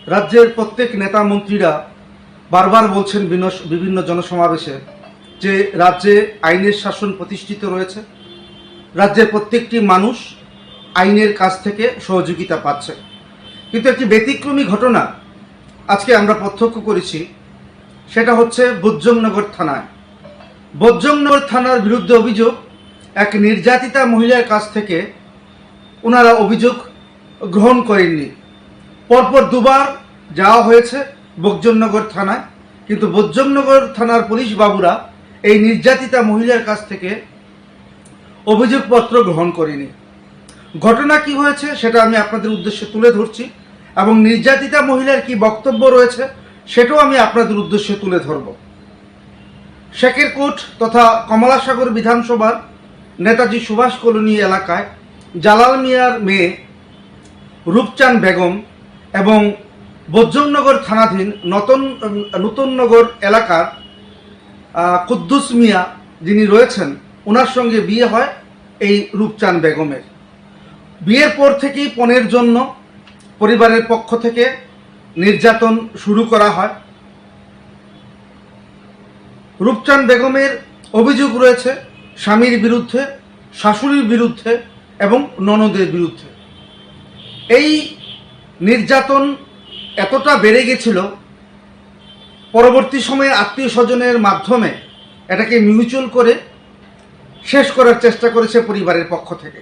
রাজ্যের প্রত্যেক নেতা মন্ত্রীরা বারবার বলছেন বিভিন্ন জনসমাবেশে যে রাজ্যে আইনের শাসন প্রতিষ্ঠিত রয়েছে, রাজ্যের প্রত্যেকটি মানুষ আইনের কাছ থেকে সহযোগিতা পাচ্ছে। কিন্তু একটি ব্যতিক্রমী ঘটনা আজকে আমরা প্রত্যক্ষ করেছি, সেটা হচ্ছে বজরংনগর থানায়। বজরংনগর থানার বিরুদ্ধে অভিযোগ, এক নির্যাতিতা মহিলার কাছ থেকে ওনারা অভিযোগ গ্রহণ করেননি। পরপর দুবার যাওয়া হয়েছে বজরংনগর থানায়, কিন্তু বজরংনগর থানার পুলিশ বাবুরা এই নির্যাতিতা মহিলার কাছ থেকে অভিযোগপত্র গ্রহণ করেনি। ঘটনা কি হয়েছে সেটা আমি আপনাদের উদ্দেশ্যে তুলে ধরছি, এবং নির্যাতিতা মহিলার কি বক্তব্য রয়েছে সেটাও আমি আপনাদের উদ্দেশ্যে তুলে ধরব। শেখেরকোট তথা কমলাসাগর বিধানসভার নেতাজি সুভাষ কলোনি এলাকায় জালাল মিয়ার মেয়ে রূপচাঁদ বেগম এবং বজরংনগর থানাধীন নূতননগর এলাকার কুদ্দুস মিয়া যিনি রয়েছেন, ওনার সঙ্গে বিয়ে হয় এই রূপচাঁদ বেগমের। বিয়ের পর থেকেই পণের জন্য পরিবারের পক্ষ থেকে নির্যাতন শুরু করা হয়। রূপচাঁদ বেগমের অভিযোগ রয়েছে স্বামীর বিরুদ্ধে, শাশুড়ির বিরুদ্ধে এবং ননদের বিরুদ্ধে। এই নির্যাতন এতটা বেড়ে গেছিল, পরবর্তী সময়ে আত্মীয় স্বজনের মাধ্যমে এটাকে মিউচুয়াল করে শেষ করার চেষ্টা করেছে পরিবারের পক্ষ থেকে,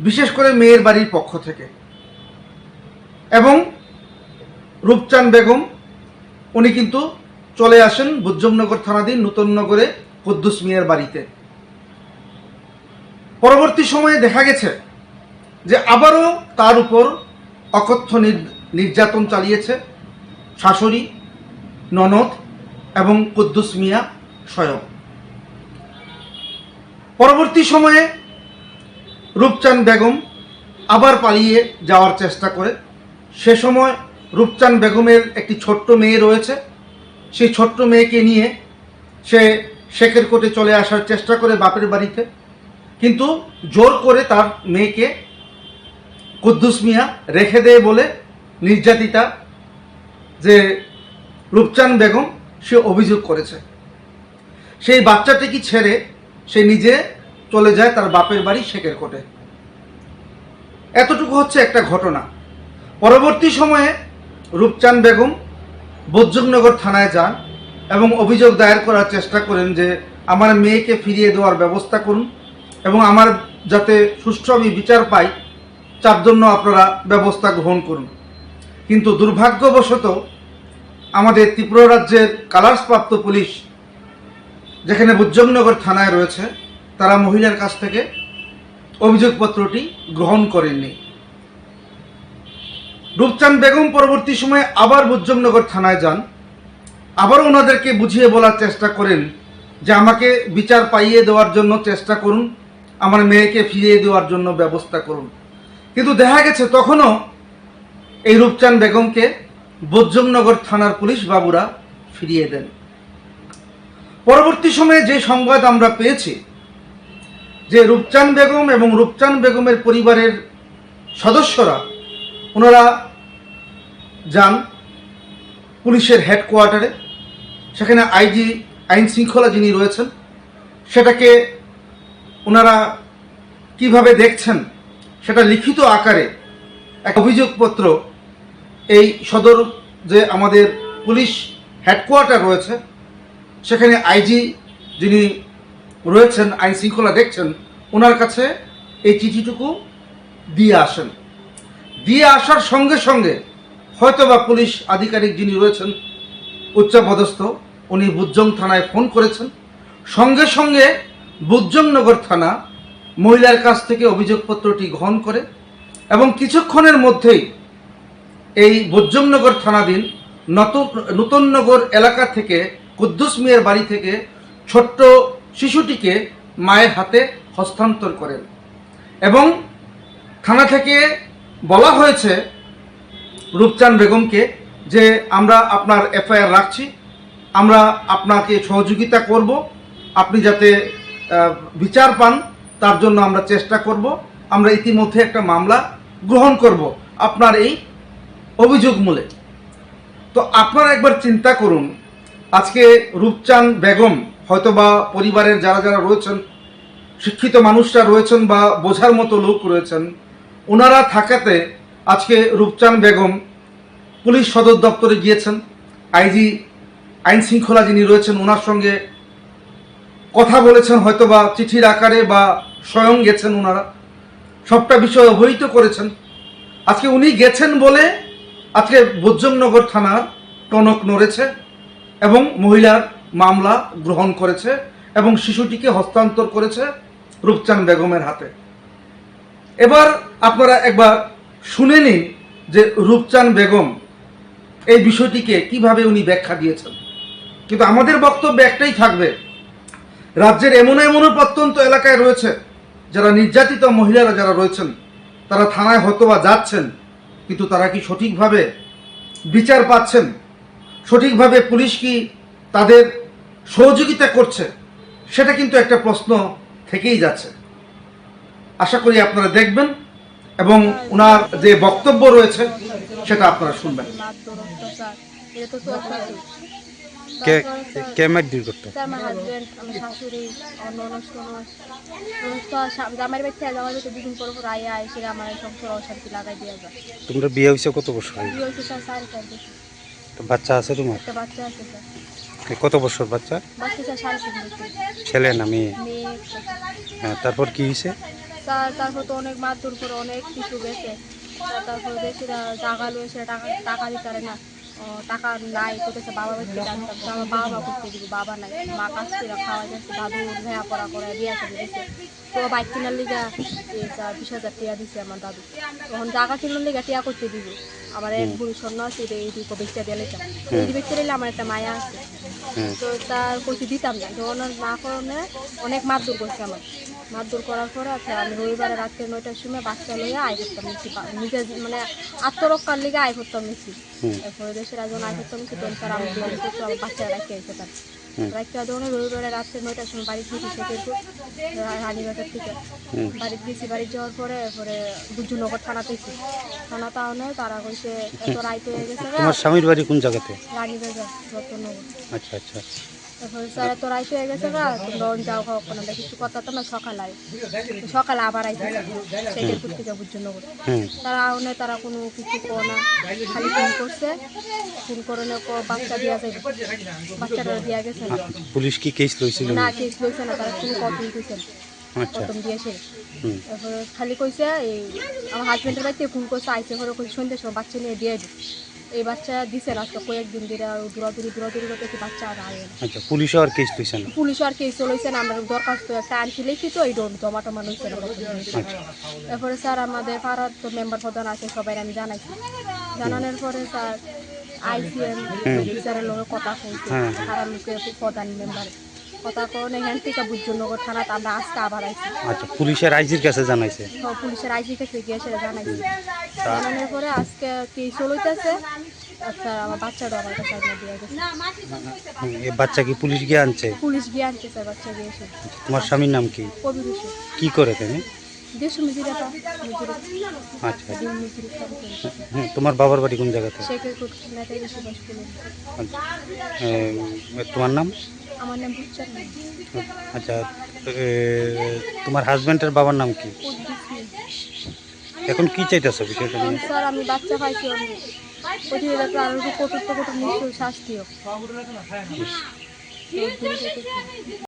বিশেষ করে মেয়ের বাড়ির পক্ষ থেকে। এবং রূপচাঁদ বেগম উনি কিন্তু চলে আসেন বজরংনগর থানাধীন নূতননগরে কুদ্দুস মিয়ার বাড়িতে। পরবর্তী সময়ে দেখা গেছে যে আবারও তার উপর অকথ্য নির্যাতন চালিয়েছে শাশুড়ি, ননদ এবং কুদ্দুস মিয়া স্বয়ং। পরবর্তী সময়ে রূপচাঁদ বেগম আবার পালিয়ে যাওয়ার চেষ্টা করে। সে সময় রূপচাঁদ বেগমের একটি ছোট্ট মেয়ে রয়েছে, সেই ছোট্ট মেয়েকে নিয়ে সে শেখেরকোটে চলে আসার চেষ্টা করে বাপের বাড়িতে, কিন্তু জোর করে তার মেয়েকে কুদ্দুস মিয়া রেখে দেয় বলে নির্যাতিতা যে রূপচাঁদ বেগম সে অভিযোগ করেছে। সেই বাচ্চাটিকে ছেড়ে সে নিজে চলে যায় তার বাপের বাড়ি শেখেরকোটে। এতটুকু হচ্ছে একটা ঘটনা। পরবর্তী সময়ে রূপচাঁদ বেগম বজরংনগর থানায় যান এবং অভিযোগ দায়ের করার চেষ্টা করেন যে আমার মেয়েকে ফিরিয়ে দেওয়ার ব্যবস্থা করুন এবং আমার যাতে সুষ্ঠু আমি বিচার পাই তার জন্য আপনারা ব্যবস্থা গ্রহণ করুন। কিন্তু দুর্ভাগ্যবশত আমাদের ত্রিপুরা রাজ্যের কালার্সপ্রাপ্ত পুলিশ, যেখানে বজরংনগর থানায় রয়েছে, তারা মহিলার কাছ থেকে অভিযোগপত্রটি গ্রহণ করেননি। রূপচাঁদ বেগম পরবর্তী সময়ে আবার বজরংনগর থানায় যান, আবারও ওনাদেরকে বুঝিয়ে বলার চেষ্টা করেন যে আমাকে বিচার পাইয়ে দেওয়ার জন্য চেষ্টা করুন, আমার মেয়েকে ফিরিয়ে দেওয়ার জন্য ব্যবস্থা করুন। কিন্তু দেখা গেছে তখনও এই রূপচাঁদ বেগমকে বজরংনগর থানার পুলিশ বাবুরা ফিরিয়ে দেন। পরবর্তী সময়ে যে সংবাদ আমরা পেয়েছি যে রূপচাঁদ বেগম এবং রূপচাঁদ বেগমের পরিবারের সদস্যরা ওনারা যান পুলিশের হেডকোয়ার্টারে। সেখানে আইজি আইন শৃঙ্খলা যিনি রয়েছেন সেটাকে ওনারা কিভাবে দেখছেন সেটা লিখিত আকারে এক অভিযোগপত্র এই সদর যে আমাদের পুলিশ হেডকোয়ার্টার রয়েছে সেখানে আইজি যিনি রয়েছেন আইন শৃঙ্খলা দেখছেন ওনার কাছে এই চিঠিটুকু দিয়ে আসেন। দিয়ে আসার সঙ্গে সঙ্গে হয়তোবা পুলিশ আধিকারিক যিনি রয়েছেন উচ্চপদস্থ উনি বজরং থানায় ফোন করেছেন, সঙ্গে সঙ্গে বজরংনগর থানা মহিলার কাছ থেকে অভিযোগপত্রটি গ্রহণ করে এবং কিছুক্ষণের মধ্যেই এই বজরংনগর থানাধীন নূতননগর এলাকা থেকে কুদ্দুস মিয়ার বাড়ি থেকে ছোট্ট শিশুটিকে মায়ের হাতে হস্তান্তর করেন এবং থানা থেকে বলা হয়েছে রূপচাঁদ বেগমকে যে আমরা আপনার এফআইআর রাখছি, আমরা আপনাকে সহযোগিতা করব, আপনি যাতে বিচার পান তার জন্য আমরা চেষ্টা করব, আমরা ইতিমধ্যে একটা মামলা গ্রহণ করব আপনার এই অভিযোগ মূলে। তো আপনারা একবার চিন্তা করুন, আজকে রূপচান বেগম হয়তোবা পরিবারের যারা যারা রয়েছেন, শিক্ষিত মানুষরা রয়েছেন বা বোঝার মতো লোক রয়েছেন, ওনারা থাকাতে আজকে রূপচান বেগম পুলিশ সদর দপ্তরে গিয়েছেন। আইজি আইন শৃঙ্খলা যিনি রয়েছেন ওনার সঙ্গে কথা বলেছেন, হয়তোবা চিঠির আকারে বা স্বয়ং গেছেন, ওনারা সবটা বিষয় অবহিত করেছেন। আজকে উনি গেছেন বলে আজকে বজ্রমনগর থানার টনক নড়েছে এবং মহিলার মামলা গ্রহণ করেছে এবং শিশুটিকে হস্তান্তর করেছে রূপচান বেগমের হাতে। এবার আপনারা একবার শুনে নিন যে রূপচান বেগম এই বিষয়টিকে কিভাবে উনি ব্যাখ্যা দিয়েছেন। কিন্তু আমাদের বক্তব্য একটাই থাকবে, রাজ্যের এমন প্রত্যন্ত এলাকায় রয়েছে যারা নির্যাতিত মহিলারা যারা রয়েছেন, তারা থানায় হয়তোবা যাচ্ছেন, কিন্তু তারা কি সঠিকভাবে বিচার পাচ্ছেন? সঠিকভাবে পুলিশ কি তাদের সহযোগিতা করছে? সেটা কিন্তু একটা প্রশ্ন থেকেই যাচ্ছে। আশা করি আপনারা দেখবেন এবং ওনার যে বক্তব্য রয়েছে সেটা আপনারা শুনবেন। আমার হাজবেন্ড, আমার শাশুড়ি, জামাই বাড়ি থেকে যাওয়ার ভিতরে দুদিন পর আয়া এসে আমার সংসার অশান্তি লাগাই দিয়ে যায়। তোমরা বিয়ে হয়েছে কত বছর? বিয়ে হয়েছে স্যার 4.5 বছর। তো বাচ্চা আছে তোমার? একটা বাচ্চা আছে স্যার। কত বছর বাচ্চা? বাচ্চা স্যার 3.5 বছর। ছেলে না মেয়ে? মেয়ে। হ্যাঁ, তারপর কি হয়েছে? স্যার তারপর তো অনেক মারধর করে অনেক কিছু গেছে। তারপর দেশিরা জাগা লয়েছে, টাকা দিতে পারে না, টাকা নাই করতেছে। বাবা বাড়িতে জানতাম, আমার বাবা করতে দিব, বাবা নাই, মা কাছ থেকে খাওয়া যাচ্ছে, দাদু ভেয়া পড়া করে দিয়ে আসে দিয়েছে। তো বাইক কেনার লিগা 20,000 টাকা দিচ্ছে আমার দাদু। তখন জায়গা কেনার লিগা টিয়া করতে দিব। আমার এক বুড়ি স্বর্ণ আছে, এইদিকে বেচা দিয়ে লেখা, এই বেচতে দিলে আমার একটা মায়া আছে। তো তার কইতে দিতাম না, তো ওনার না কারণে অনেক মারধর করছে আমার। মারধর করার পরে আচ্ছা আমি রবিবারে রাত্রে 9টার সময় বাচ্চা লইয়া আয় করতাম মিছি, নিজের মানে আত্মরক্ষার লিগে আয় করতাম মিছি। এরপরে দেশের একজন আয় করতাম মিছি, তখন তার আমি করতো আমার বাচ্চা রাখতে আইসে তার রাখতে ধরুন রবিবারে রাত্রে 9টার সময় বাড়ি গেছি, শেখেরপুর রানীবাজার থেকে বাড়িতে গেছি। বাড়ি যাওয়ার পরে এরপরে বুদ্ধনগর থানাতেছি। থানা তাহলে তারা কইছে এত রাইতে হয়ে গেছে। তোমার স্বামীর বাড়ি কোন জায়গাতে? রানীবাজার রতনগর। আচ্ছা আচ্ছা। তারপরে স্যার এত রাইতে হয়ে গেছে গা, তোমরা যাও কখনো কিছু কথা তো না, সকালে আবার আইসে শেখেরপুর থেকে বুদ্ধনগর। তারা আউনে তারা কোনো কিছু কো না, খালি ফোন করছে, ফোন করে বাচ্চা দেওয়া যাবে, বাচ্চাটা দেওয়া গেছে না। পুলিশ কি কেস লইছিল? না কেস লইছে না, তারা কোনো কপি দিয়েছে প্রথম দিয়েছে। তারপরে খালি কইছে এই আমার হাজবেন্ডের বাড়িতে ফোন করছে, আইসে ঘরে কইছে সন্ধ্যের সময় বাচ্চা নিয়ে দিয়ে দিই। এই বাচ্চা দিছে না, আজকে কয়েকদিন ধরে দৌড়াদৌড়ি করতে বাচ্চা আর আয়। আচ্ছা, পুলিশও আর কেস লইছে না? পুলিশও আর কেস লইছে না, আমরা দরখাস্ত একটা আনছি লিখি তো এই জমা টমা লইছে না। এরপরে স্যার আমাদের পাড়ার তো মেম্বার প্রধান আছে, সবাই আমি জানাইছি। জানানোর পরে স্যার আইসিএম বিচারের লোক কথা কইছে, পাড়ার লোকের প্রধান মেম্বার কথা কোন এখান থেকে বুদ্ধনগর থানাতে আমরা আজকে আবার আইছি। আচ্ছা, পুলিশের আইজির কাছে জানাইছে? হ্যাঁ, পুলিশের আইজির কাছে গিয়ে সেটা জানাইছি। জানানোর পরে আজকে কেস লইতেছে। আচ্ছা, আমার বাচ্চাটা আমার কাছে দিয়ে গেছে। এই বাচ্চা কি পুলিশ গিয়ে আনছে? পুলিশ গিয়ে আনছে স্যার, বাচ্চা গিয়ে এসে। তোমার স্বামীর নাম কি? কবির হোসেন। কি করে তিনি? দেশ মজুরিটা আচ্ছা। তোমার বাবার বাড়ি কোন জায়গাতে? শেখেরপুর নেতাজি সুভাষ স্কুলে। তোমার নাম? আমার নাম বুচ্চান। আচ্ছা, তোমার হাজবেন্ডের বাবার নাম কি? এখন কি চাইতেছো বিষয়টা নিয়ে? স্যার আমি বাচ্চা পাইছি, প্রতিবেদন আরো কঠোর নিশ্চয় শাস্তি হোক।